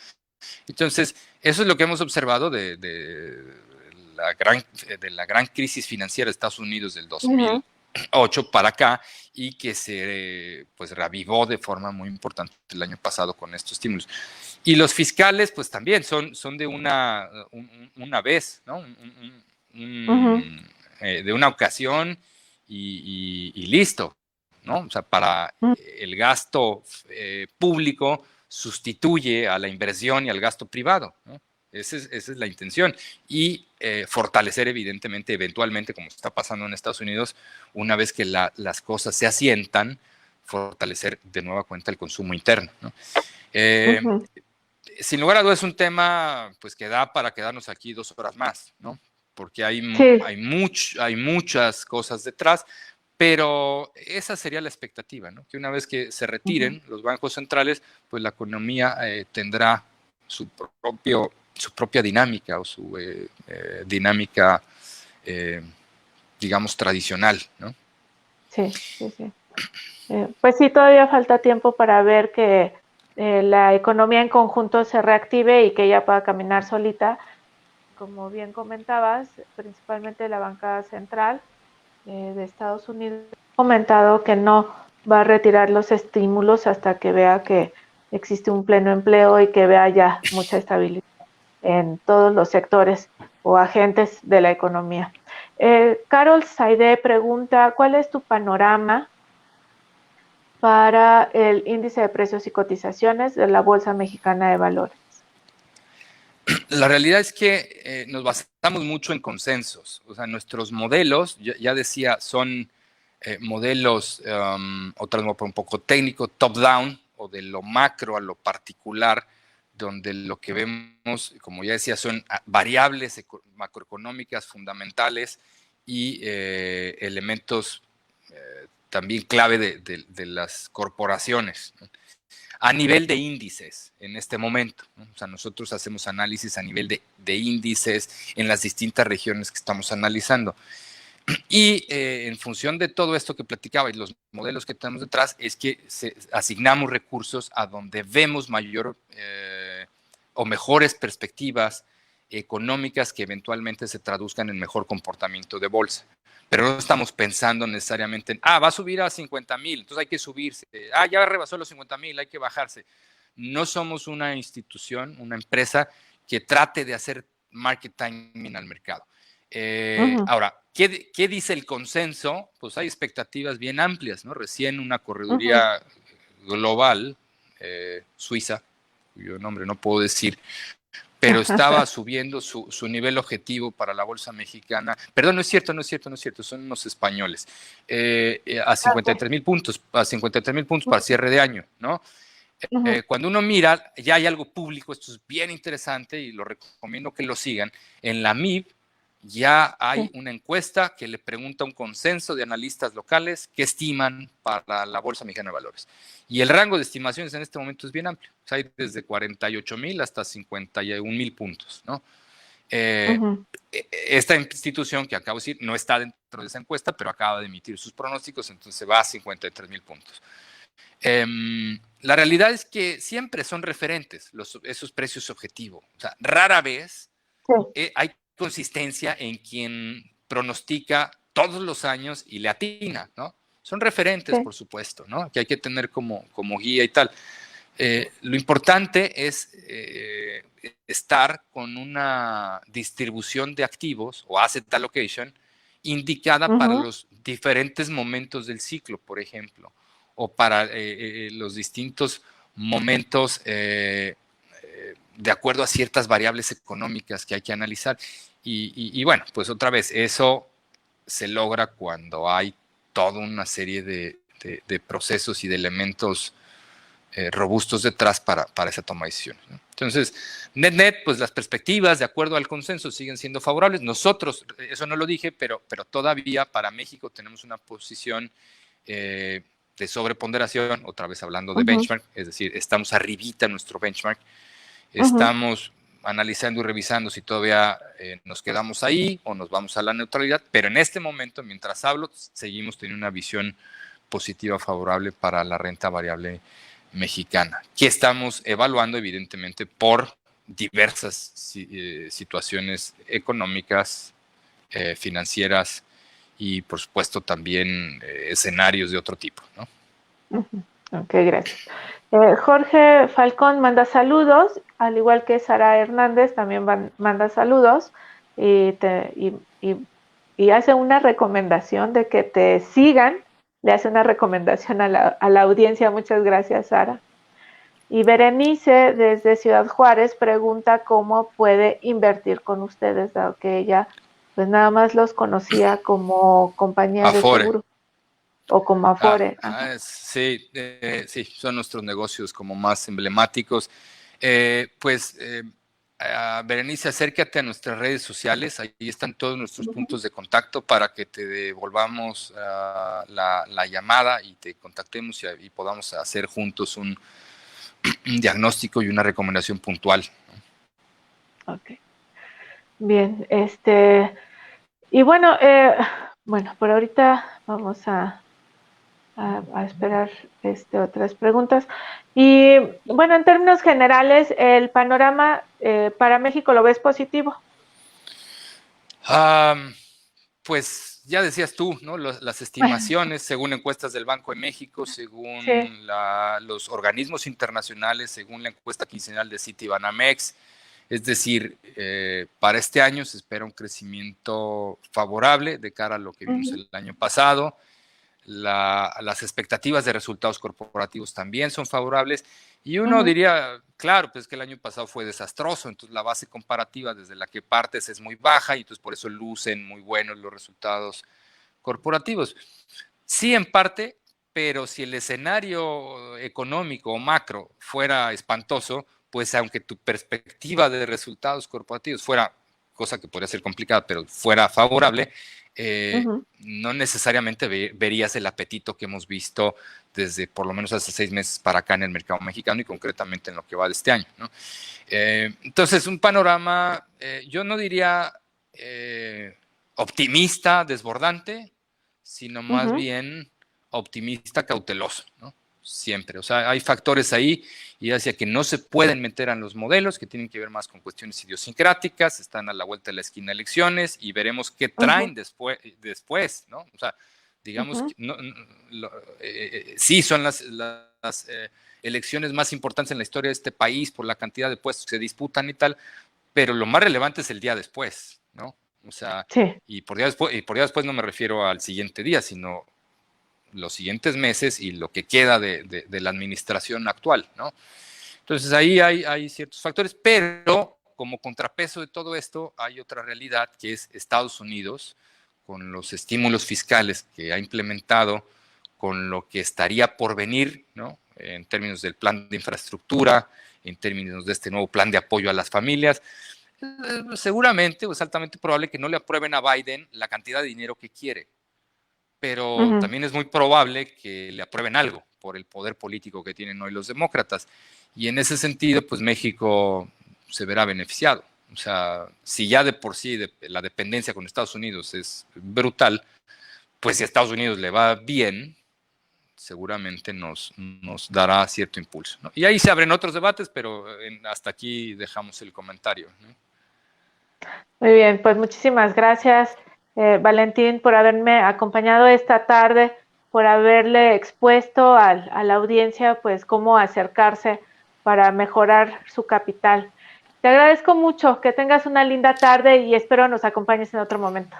Entonces, eso es lo que hemos observado de la gran crisis financiera de Estados Unidos del ujú, 2008 para acá y que se pues reavivó de forma muy importante el año pasado con estos estímulos. Y los fiscales, pues también son de una vez, ¿no? ujú, De una ocasión y listo, ¿no? O sea, para ujú. el gasto público sustituye a la inversión y al gasto privado, ¿no? Esa es la intención. Y fortalecer, evidentemente, eventualmente, como está pasando en Estados Unidos, una vez que las cosas se asientan, fortalecer de nueva cuenta el consumo interno, ¿no? Sin lugar a dudas es un tema pues, que da para quedarnos aquí 2 horas más, ¿no? Porque hay muchas cosas detrás, pero esa sería la expectativa, ¿no? Que una vez que se retiren los bancos centrales, pues la economía tendrá su propia dinámica o su dinámica, digamos, tradicional, ¿no? Sí. Pues sí, todavía falta tiempo para ver que la economía en conjunto se reactive y que ella pueda caminar solita. Como bien comentabas, principalmente la banca central de Estados Unidos ha comentado que no va a retirar los estímulos hasta que vea que existe un pleno empleo y que vea ya mucha estabilidad en todos los sectores o agentes de la economía. Carol Saide pregunta, ¿cuál es tu panorama para el índice de precios y cotizaciones de la Bolsa Mexicana de Valores? La realidad es que nos basamos mucho en consensos. O sea, nuestros modelos, ya decía, son modelos, otra vez un poco técnico, top-down, o de lo macro a lo particular, donde lo que vemos, como ya decía, son variables macroeconómicas fundamentales y elementos también clave de las corporaciones, ¿no? A nivel de índices en este momento, ¿no? O sea, nosotros hacemos análisis a nivel de índices en las distintas regiones que estamos analizando. Y en función de todo esto que platicaba y los modelos que tenemos detrás, es que asignamos recursos a donde vemos mayor o mejores perspectivas económicas que eventualmente se traduzcan en mejor comportamiento de bolsa. Pero no estamos pensando necesariamente en, va a subir a 50,000, entonces hay que subirse. Ya rebasó los 50,000, hay que bajarse. No somos una institución, una empresa que trate de hacer market timing al mercado. Ahora, ¿qué dice el consenso? Pues hay expectativas bien amplias, ¿no? Recién una correduría global, suiza, cuyo nombre no puedo decir, pero estaba subiendo su nivel objetivo para la bolsa mexicana. Perdón, no es cierto, son unos españoles. A 53,000 puntos, para cierre de año, ¿no? Cuando uno mira, ya hay algo público, esto es bien interesante y lo recomiendo que lo sigan. En la MIB ya hay una encuesta que le pregunta a un consenso de analistas locales qué estiman para la Bolsa Mexicana de Valores. Y el rango de estimaciones en este momento es bien amplio. O sea, hay desde 48,000 hasta 51,000 puntos, ¿no? Esta institución que acabo de decir no está dentro de esa encuesta, pero acaba de emitir sus pronósticos, entonces va a 53,000 puntos. La realidad es que siempre son referentes esos precios objetivos. O sea, rara vez hay consistencia en quien pronostica todos los años y le atina, ¿no? Son referentes, por supuesto, ¿no? Que hay que tener como guía y tal. Lo importante es estar con una distribución de activos o asset allocation indicada para los diferentes momentos del ciclo, por ejemplo, o para los distintos momentos de acuerdo a ciertas variables económicas que hay que analizar. Y bueno, pues otra vez, eso se logra cuando hay toda una serie de procesos y de elementos robustos detrás para esa toma de decisiones, ¿no? Entonces, net, pues las perspectivas, de acuerdo al consenso, siguen siendo favorables. Nosotros, eso no lo dije, pero todavía para México tenemos una posición de sobreponderación, otra vez hablando de benchmark, es decir, estamos arribita en nuestro benchmark. Estamos analizando y revisando si todavía nos quedamos ahí o nos vamos a la neutralidad, pero en este momento, mientras hablo, seguimos teniendo una visión positiva, favorable para la renta variable mexicana, que estamos evaluando evidentemente por diversas situaciones económicas, financieras y por supuesto también escenarios de otro tipo, ¿no? Ok, gracias. Jorge Falcón manda saludos, al igual que Sara Hernández también manda saludos y hace una recomendación de que te sigan, le hace una recomendación a la audiencia. Muchas gracias, Sara. Y Berenice, desde Ciudad Juárez, pregunta cómo puede invertir con ustedes, dado que ella pues nada más los conocía como compañía de Afore. seguro o como Afore. Sí, sí, son nuestros negocios como más emblemáticos. Berenice, acércate a nuestras redes sociales, ahí están todos nuestros puntos de contacto para que te devolvamos la llamada y te contactemos y podamos hacer juntos un diagnóstico y una recomendación puntual. Ok. Bien, y bueno, por ahorita vamos a esperar otras preguntas. Y bueno, en términos generales, el panorama para México, ¿lo ves positivo? Pues ya decías tú, ¿no? Las estimaciones, según encuestas del Banco de México, según sí. los organismos internacionales, según la encuesta quincenal de Citibanamex, es decir, para este año se espera un crecimiento favorable de cara a lo que vimos el año pasado. Las expectativas de resultados corporativos también son favorables. Y uno diría, claro, pues que el año pasado fue desastroso, entonces la base comparativa desde la que partes es muy baja y entonces por eso lucen muy buenos los resultados corporativos. Sí, en parte, pero si el escenario económico o macro fuera espantoso, pues aunque tu perspectiva de resultados corporativos fuera, cosa que podría ser complicada, pero fuera favorable, no necesariamente verías el apetito que hemos visto desde por lo menos hace 6 meses para acá en el mercado mexicano y concretamente en lo que va de este año, ¿no? Entonces, un panorama, yo no diría optimista, desbordante, sino más bien optimista, cauteloso, ¿no? Siempre. O sea, hay factores ahí y hacia que no se pueden meter en los modelos, que tienen que ver más con cuestiones idiosincráticas, están a la vuelta de la esquina elecciones y veremos qué traen después, ¿no? O sea, digamos que sí son las elecciones más importantes en la historia de este país por la cantidad de puestos que se disputan y tal, pero lo más relevante es el día después, ¿no? O sea, sí. y por día después no me refiero al siguiente día, sino los siguientes meses y lo que queda de la administración actual, ¿no? Entonces ahí hay ciertos factores, pero como contrapeso de todo esto hay otra realidad que es Estados Unidos, con los estímulos fiscales que ha implementado, con lo que estaría por venir, ¿no? En términos del plan de infraestructura, en términos de este nuevo plan de apoyo a las familias. Seguramente o es altamente probable que no le aprueben a Biden la cantidad de dinero que quiere, pero también es muy probable que le aprueben algo por el poder político que tienen hoy los demócratas. Y en ese sentido, pues México se verá beneficiado. O sea, si ya de por sí la dependencia con Estados Unidos es brutal, pues si a Estados Unidos le va bien, seguramente nos dará cierto impulso, ¿no? Y ahí se abren otros debates, pero hasta aquí dejamos el comentario, ¿no? Muy bien, pues muchísimas gracias, Valentín, por haberme acompañado esta tarde, por haberle expuesto a la audiencia, pues, cómo acercarse para mejorar su capital. Te agradezco mucho, que tengas una linda tarde y espero nos acompañes en otro momento.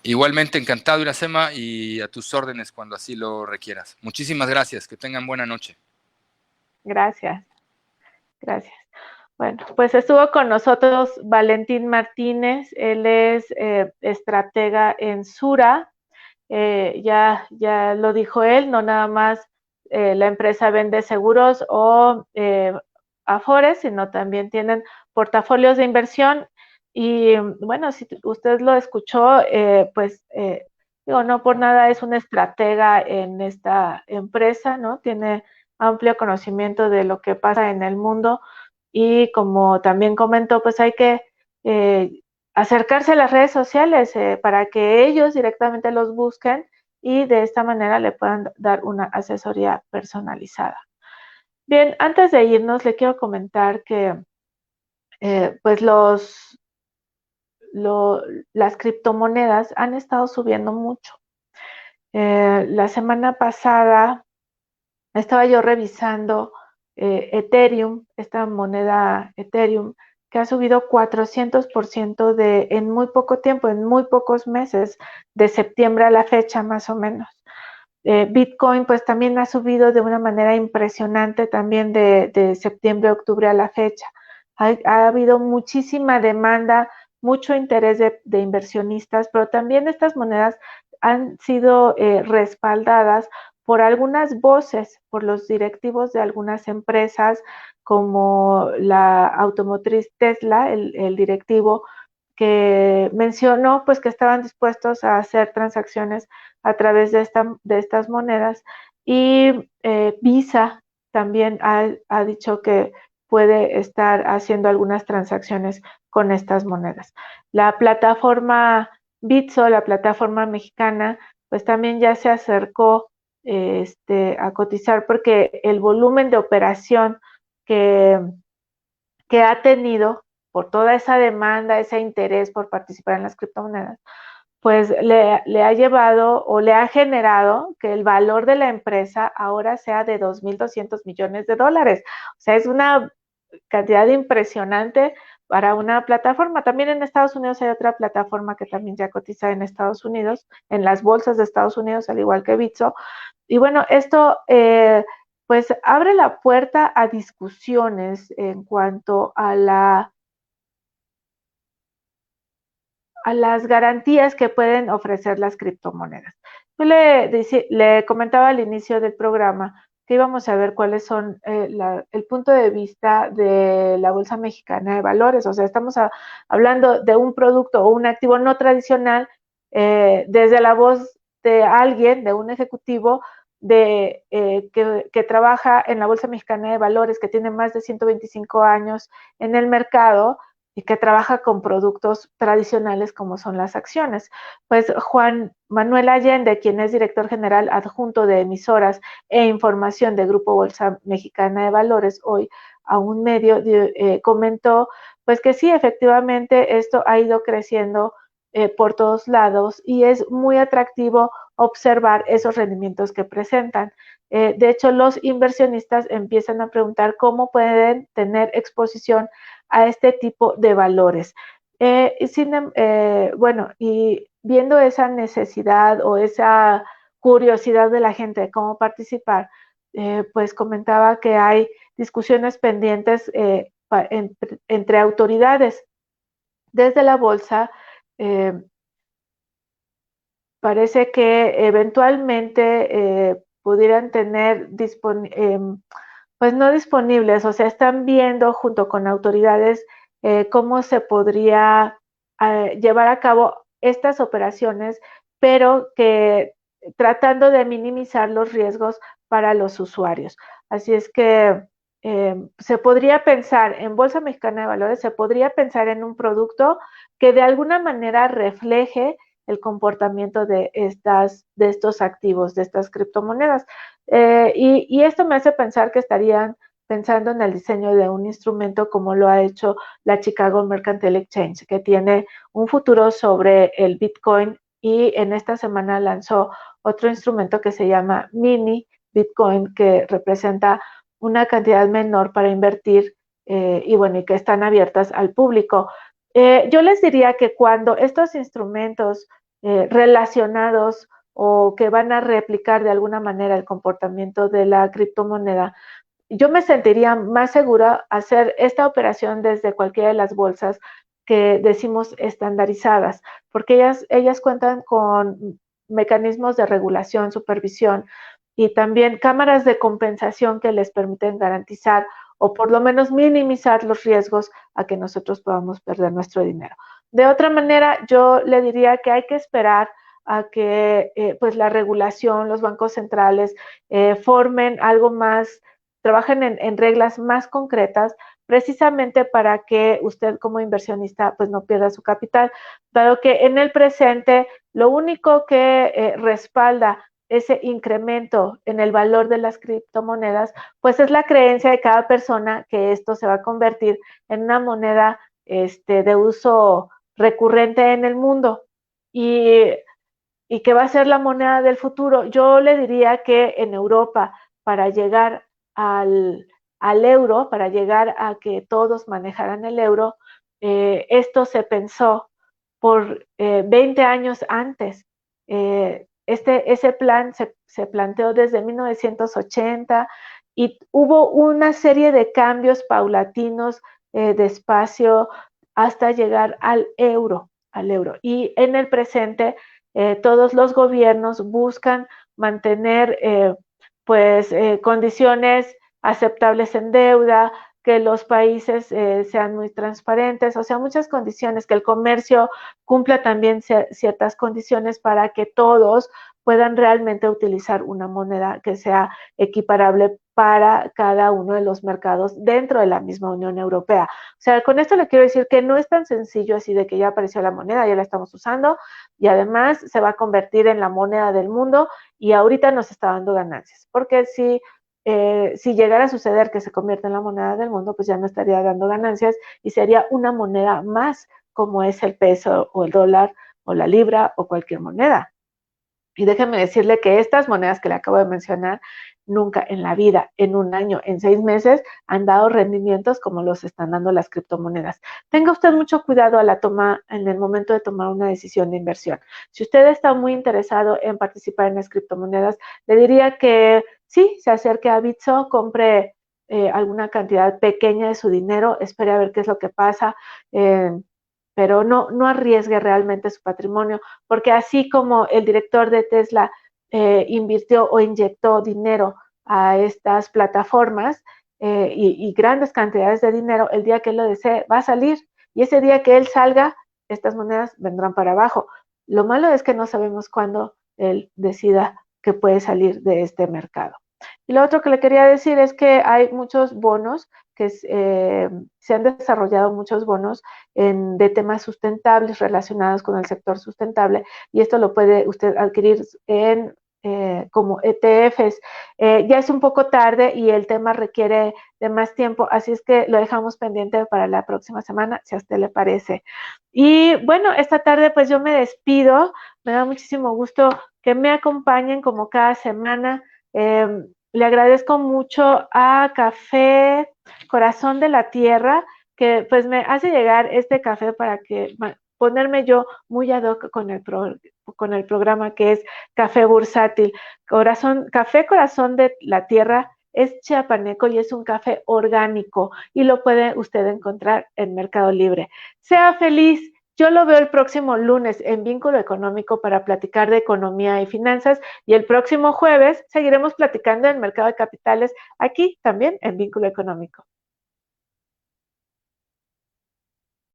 Igualmente encantado, Iracema, y a tus órdenes cuando así lo requieras. Muchísimas gracias, que tengan buena noche. Gracias, gracias. Bueno, pues estuvo con nosotros Valentín Martínez, él es estratega en Sura, ya lo dijo él, no nada más la empresa vende seguros o Afores, sino también tienen portafolios de inversión y bueno, si usted lo escuchó, digo, no por nada es una estratega en esta empresa, ¿no? Tiene amplio conocimiento de lo que pasa en el mundo y como también comentó, pues hay que acercarse a las redes sociales para que ellos directamente los busquen y de esta manera le puedan dar una asesoría personalizada. Bien, antes de irnos, le quiero comentar que pues las criptomonedas han estado subiendo mucho. La semana pasada estaba yo revisando Ethereum, esta moneda Ethereum, que ha subido 400% en muy poco tiempo, en muy pocos meses, de septiembre a la fecha más o menos. Bitcoin pues también ha subido de una manera impresionante también de septiembre a octubre a la fecha. Ha habido muchísima demanda, mucho interés de inversionistas, pero también estas monedas han sido respaldadas por algunas voces, por los directivos de algunas empresas como la automotriz Tesla, el directivo que mencionó pues que estaban dispuestos a hacer transacciones a través de estas monedas y Visa también ha dicho que puede estar haciendo algunas transacciones con estas monedas. La plataforma Bitso, la plataforma mexicana, pues también ya se acercó a cotizar porque el volumen de operación que, que ha tenido por toda esa demanda, ese interés por participar en las criptomonedas, pues le ha llevado o le ha generado que el valor de la empresa ahora sea de 2.200 millones de dólares. O sea, es una cantidad impresionante para una plataforma. También en Estados Unidos hay otra plataforma que también ya cotiza en Estados Unidos, en las bolsas de Estados Unidos, al igual que Bitso. Y bueno, esto pues abre la puerta a discusiones en cuanto a las garantías que pueden ofrecer las criptomonedas. Yo le comentaba al inicio del programa que íbamos a ver cuáles son el punto de vista de la Bolsa Mexicana de Valores. O sea, estamos hablando de un producto o un activo no tradicional desde la voz de alguien, de un ejecutivo que trabaja en la Bolsa Mexicana de Valores, que tiene más de 125 años en el mercado y que trabaja con productos tradicionales como son las acciones. Pues Juan Manuel Allende, quien es director general adjunto de emisoras e información de Grupo Bolsa Mexicana de Valores, hoy a un medio comentó pues que sí, efectivamente esto ha ido creciendo por todos lados y es muy atractivo observar esos rendimientos que presentan. De hecho, los inversionistas empiezan a preguntar cómo pueden tener exposición a este tipo de valores. Bueno, y viendo esa necesidad o esa curiosidad de la gente de cómo participar, pues comentaba que hay discusiones pendientes entre autoridades. Desde la bolsa, parece que eventualmente pudieran tener pues no disponibles, o sea, están viendo junto con autoridades cómo se podría llevar a cabo estas operaciones, pero que tratando de minimizar los riesgos para los usuarios. Así es que se podría pensar en Bolsa Mexicana de Valores, se podría pensar en un producto que de alguna manera refleje el comportamiento de estos activos, de estas criptomonedas. Y esto me hace pensar que estarían pensando en el diseño de un instrumento como lo ha hecho la Chicago Mercantile Exchange, que tiene un futuro sobre el Bitcoin y en esta semana lanzó otro instrumento que se llama Mini Bitcoin, que representa una cantidad menor para invertir y bueno, y que están abiertas al público. Yo les diría que cuando estos instrumentos relacionados o que van a replicar de alguna manera el comportamiento de la criptomoneda, yo me sentiría más segura hacer esta operación desde cualquiera de las bolsas que decimos estandarizadas, porque ellas cuentan con mecanismos de regulación, supervisión y también cámaras de compensación que les permiten garantizar o por lo menos minimizar los riesgos a que nosotros podamos perder nuestro dinero. De otra manera, yo le diría que hay que esperar a que pues la regulación, los bancos centrales formen algo más, trabajen en reglas más concretas, precisamente para que usted como inversionista pues no pierda su capital, dado que en el presente lo único que respalda ese incremento en el valor de las criptomonedas, pues es la creencia de cada persona que esto se va a convertir en una moneda de uso recurrente en el mundo y, y que va a ser la moneda del futuro. Yo le diría que en Europa, para llegar al euro, para llegar a que todos manejaran el euro, esto se pensó por 20 años antes. ese plan se planteó desde 1980 y hubo una serie de cambios paulatinos, despacio, hasta llegar al euro. Y en el presente, todos los gobiernos buscan mantener condiciones aceptables en deuda, que los países sean muy transparentes, o sea, muchas condiciones, que el comercio cumpla también ciertas condiciones para que todos puedan realmente utilizar una moneda que sea equiparable para cada uno de los mercados dentro de la misma Unión Europea. O sea, con esto le quiero decir que no es tan sencillo así de que ya apareció la moneda, ya la estamos usando y además se va a convertir en la moneda del mundo y ahorita nos está dando ganancias, porque si llegara a suceder que se convierta en la moneda del mundo, pues ya no estaría dando ganancias y sería una moneda más, como es el peso o el dólar o la libra o cualquier moneda. Y déjenme decirle que estas monedas que le acabo de mencionar, nunca en la vida, en un año, en 6 meses, han dado rendimientos como los están dando las criptomonedas. Tenga usted mucho cuidado en el momento de tomar una decisión de inversión. Si usted está muy interesado en participar en las criptomonedas, le diría que sí, se acerque a Bitso, compre alguna cantidad pequeña de su dinero, espere a ver qué es lo que pasa. Pero no arriesgue realmente su patrimonio, porque así como el director de Tesla invirtió o inyectó dinero a estas plataformas y grandes cantidades de dinero, el día que él lo desee va a salir y ese día que él salga, estas monedas vendrán para abajo. Lo malo es que no sabemos cuándo él decida que puede salir de este mercado. Y lo otro que le quería decir es que hay muchos bonos que se han desarrollado muchos bonos de temas sustentables relacionados con el sector sustentable y esto lo puede usted adquirir como ETFs. Ya es un poco tarde y el tema requiere de más tiempo, así es que lo dejamos pendiente para la próxima semana, si a usted le parece. Y bueno, esta tarde pues yo me despido, me da muchísimo gusto que me acompañen como cada semana. Le agradezco mucho a Café Corazón de la Tierra, que pues me hace llegar este café para que ponerme yo muy ad hoc con el programa que es Café Bursátil. Café Corazón de la Tierra es chiapaneco y es un café orgánico y lo puede usted encontrar en Mercado Libre. Sea feliz. Yo lo veo el próximo lunes en Vínculo Económico para platicar de economía y finanzas y el próximo jueves seguiremos platicando del mercado de capitales aquí también en Vínculo Económico.